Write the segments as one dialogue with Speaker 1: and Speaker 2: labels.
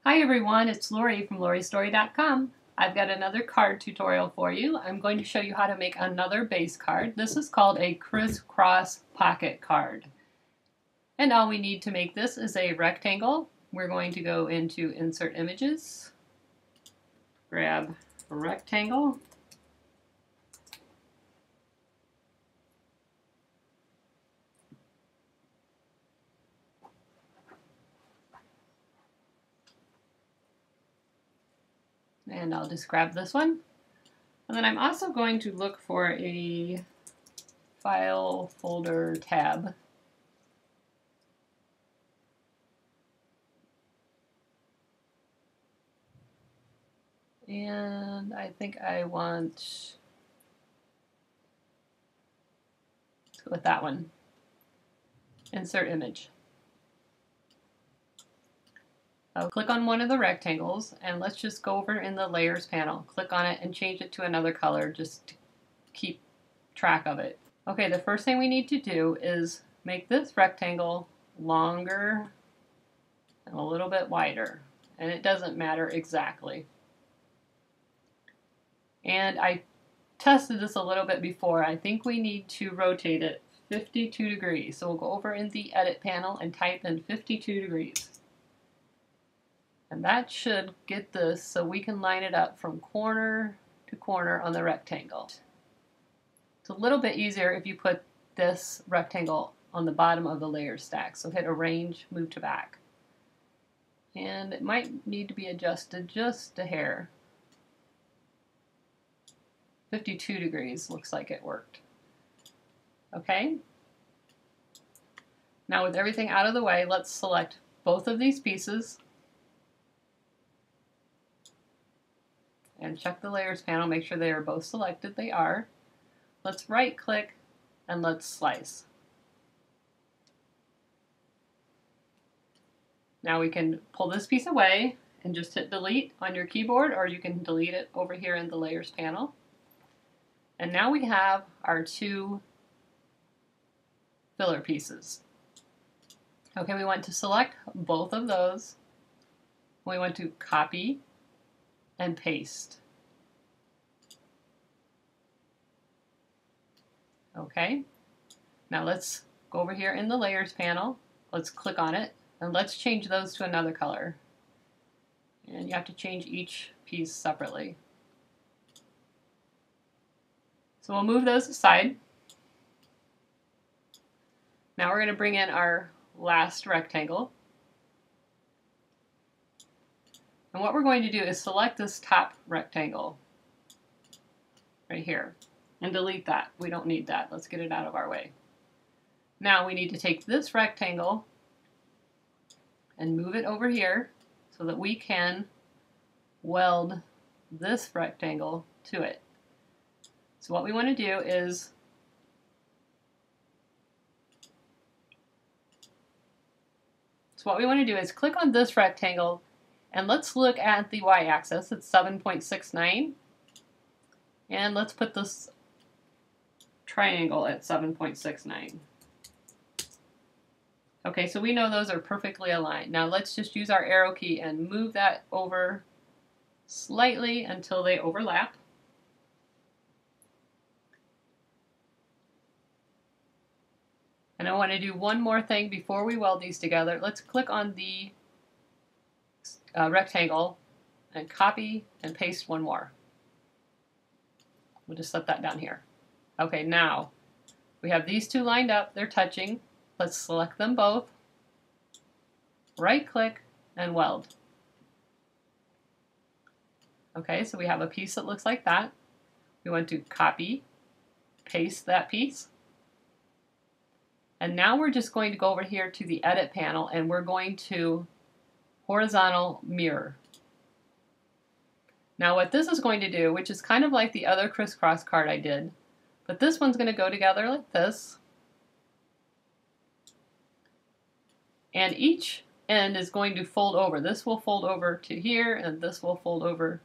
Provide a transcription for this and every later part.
Speaker 1: Hi everyone, it's Lori from LoriStory.com. I've got another card tutorial for you. I'm going to show you how to make another base card. This is called a crisscross pocket card. And all we need to make this is a rectangle. We're going to go into Insert Images, grab a rectangle, and I'll just grab this one. And then I'm also going to look for a file folder tab. And I think I want to go with that one. Insert image. I'll click on one of the rectangles and let's just go over in the layers panel. Click on it and change it to another color just to keep track of it. Okay, the first thing we need to do is make this rectangle longer and a little bit wider. And it doesn't matter exactly. And I tested this a little bit before. I think we need to rotate it 52 degrees. So we'll go over in the edit panel and type in 52 degrees. And that should get this so we can line it up from corner to corner on the rectangle. It's a little bit easier if you put this rectangle on the bottom of the layer stack. So hit Arrange, move to back. And it might need to be adjusted just a hair. 52 degrees looks like it worked. Okay. Now with everything out of the way, let's select both of these pieces and check the layers panel, make sure they are both selected. They are. Let's right click and let's slice. Now we can pull this piece away and just hit delete on your keyboard, or you can delete it over here in the layers panel. And now we have our two filler pieces. Okay, we want to select both of those. We want to copy and paste. Okay, now let's go over here in the layers panel. Let's click on it and let's change those to another color. And you have to change each piece separately. So we'll move those aside. Now we're going to bring in our last rectangle. And what we're going to do is select this top rectangle right here and delete that. We don't need that. Let's get it out of our way. Now we need to take this rectangle and move it over here so that we can weld this rectangle to it. So what we want to do is click on this rectangle and let's look at the y-axis. It's 7.69. And let's put this triangle at 7.69. Okay, so we know those are perfectly aligned. Now let's just use our arrow key and move that over slightly until they overlap. And I want to do one more thing before we weld these together. Let's click on the rectangle and copy and paste one more. We'll just set that down here. Okay, now we have these two lined up. They're touching. Let's select them both. Right click and weld. Okay, so we have a piece that looks like that. We want to copy, paste that piece. And now we're just going to go over here to the edit panel and we're going to horizontal mirror. Now what this is going to do, which is kind of like the other crisscross card I did, but this one's going to go together like this. And each end is going to fold over. This will fold over to here, and this will fold over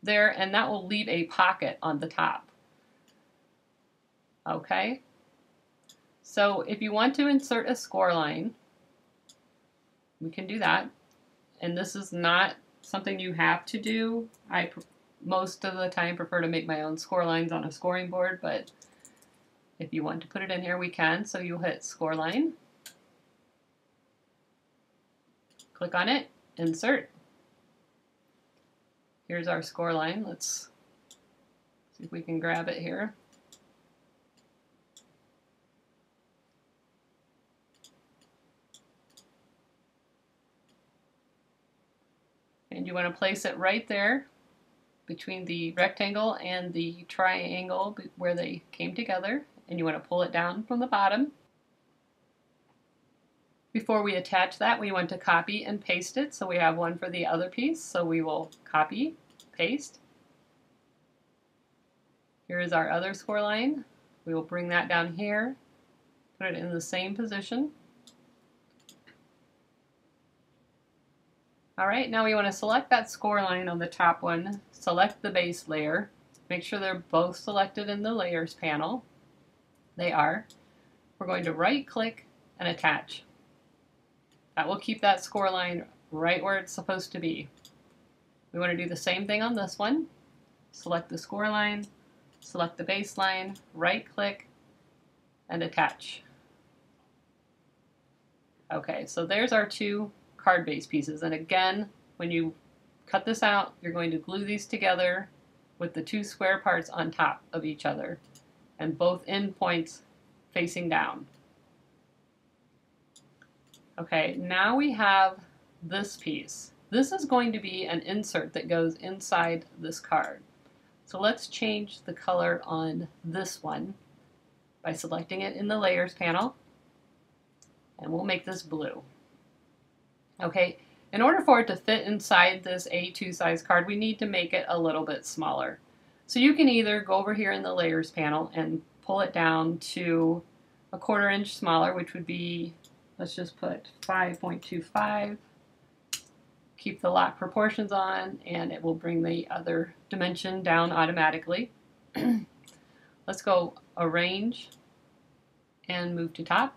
Speaker 1: there, and that will leave a pocket on the top. Okay? So if you want to insert a score line, we can do that. And this is not something you have to do. I most of the time prefer to make my own score lines on a scoring board, but if you want to put it in here, we can. So you'll hit score line, click on it, insert. Here's our score line. Let's see if we can grab it here. And you want to place it right there between the rectangle and the triangle where they came together, and you want to pull it down from the bottom. Before we attach that, we want to copy and paste it, so we have one for the other piece. So we will copy, paste. Here is our other score line. We will bring that down here, put it in the same position. All right, now we want to select that score line on the top one, select the base layer, make sure they're both selected in the layers panel. They are. We're going to right click and attach. That will keep that score line right where it's supposed to be. We want to do the same thing on this one. Select the score line, select the base line, right click, and attach. Okay, so there's our two card base pieces, and again, when you cut this out, you're going to glue these together with the two square parts on top of each other and both end points facing down. Okay, now we have this piece. This is going to be an insert that goes inside this card. So let's change the color on this one by selecting it in the layers panel, and we'll make this blue. Okay, in order for it to fit inside this A2 size card, we need to make it a little bit smaller. So you can either go over here in the layers panel and pull it down to a 1/4 inch smaller, which would be, let's just put 5.25. Keep the lock proportions on, and it will bring the other dimension down automatically. Let's go arrange and move to top.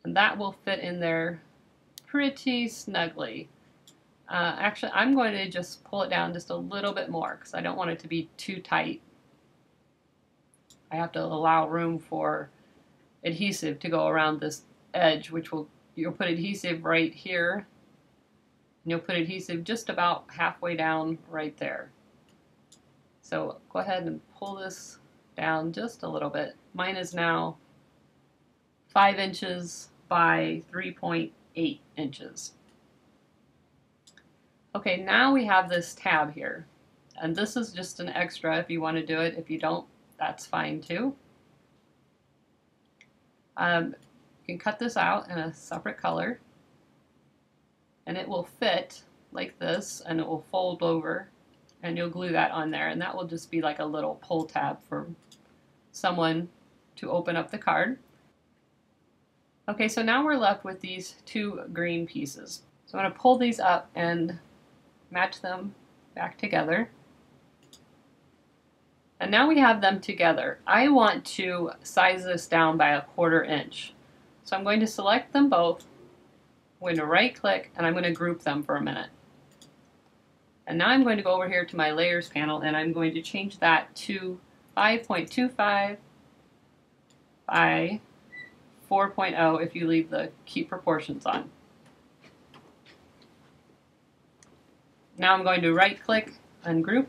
Speaker 1: And that will fit in there pretty snugly. Actually, I'm going to just pull it down just a little bit more because I don't want it to be too tight. I have to allow room for adhesive to go around this edge, which you'll put adhesive right here, and you'll put adhesive just about halfway down right there. So go ahead and pull this down just a little bit. Mine is now 5 inches by 3.8 inches. Okay, now we have this tab here, and this is just an extra if you want to do it. If you don't, that's fine too. You can cut this out in a separate color, and it will fit like this, and it will fold over, and you'll glue that on there, and that will just be like a little pull tab for someone to open up the card. Okay, so now we're left with these two green pieces. So I'm going to pull these up and match them back together. And now we have them together. I want to size this down by a 1/4 inch. So I'm going to select them both. I'm going to right click, and I'm going to group them for a minute. And now I'm going to go over here to my layers panel, and I'm going to change that to 5.25 by 4.0 if you leave the keep proportions on. Now I'm going to right click, ungroup,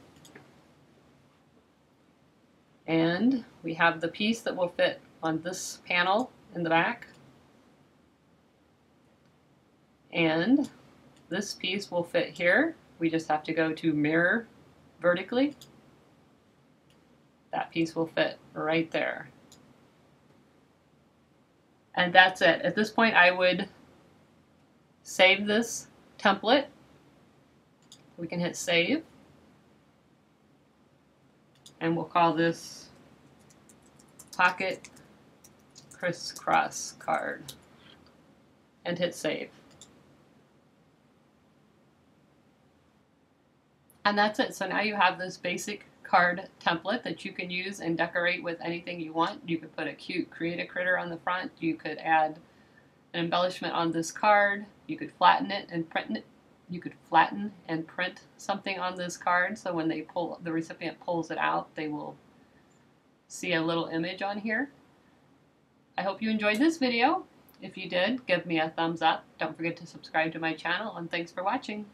Speaker 1: and we have the piece that will fit on this panel in the back, and this piece will fit here. We just have to go to mirror vertically. That piece will fit right there. And that's it. At this point, I would save this template. We can hit save. And we'll call this Pocket Crisscross Card. and hit save. And that's it. So now you have this basic card template that you can use and decorate with anything you want. You could put a cute Create a Critter on the front. You could add an embellishment on this card. You could flatten it and print it. You could flatten and print something on this card, so when the recipient pulls it out, they will see a little image on here. I hope you enjoyed this video. If you did, give me a thumbs up. Don't forget to subscribe to my channel, and thanks for watching.